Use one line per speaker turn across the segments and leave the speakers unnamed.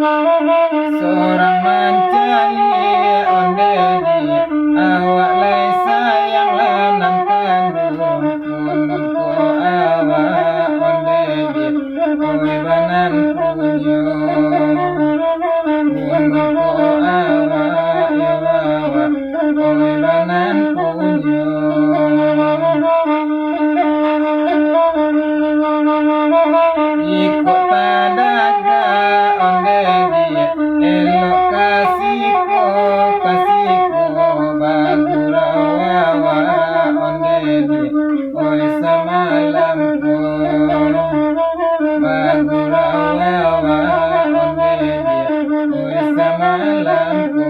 Seorang mencari ondeli, awak lay sayang lanang kandung. Menunggu awak ondeli, oi banan punyo. Menunggu awak iwawa, oi banan punyo. Ikut padaga ondeli, elok kasihku bagura wawa ondeli, oi semalamku. Bagura wawa ondeli, oi semalamku.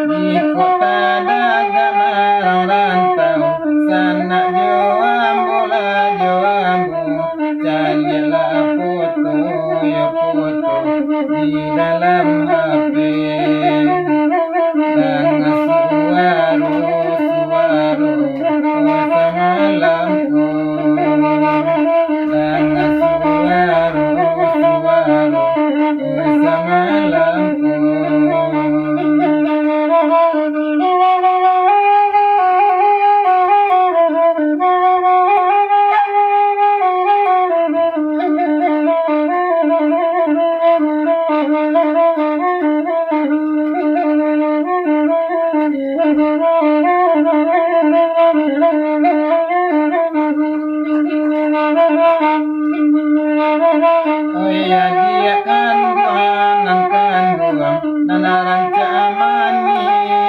Di kota daga merantau, sana joambu carilah foto ya foto di dalam HP. Dan suara semalamku. Dan suara semalamku. Oh iya dia kan buang nanarang camani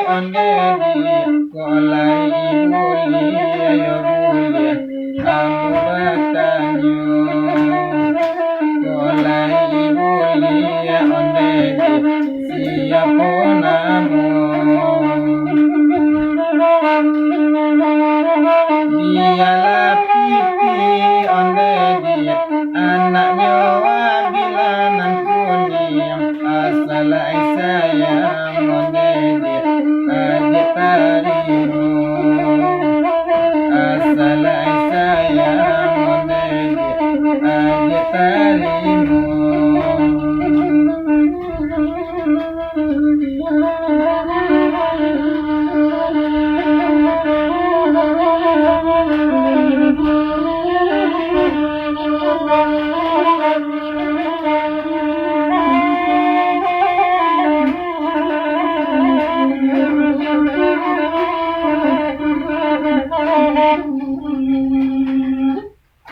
ondeli, kolai buli ayo buli aku bertanya. Kolai buli ondeli, siapa namu? Dialah pipi ondeli, anaknya wabilanan kuning. Asalai sayang ondeli, adik tarimu. Asalai sayang ondeli, adik tarimu.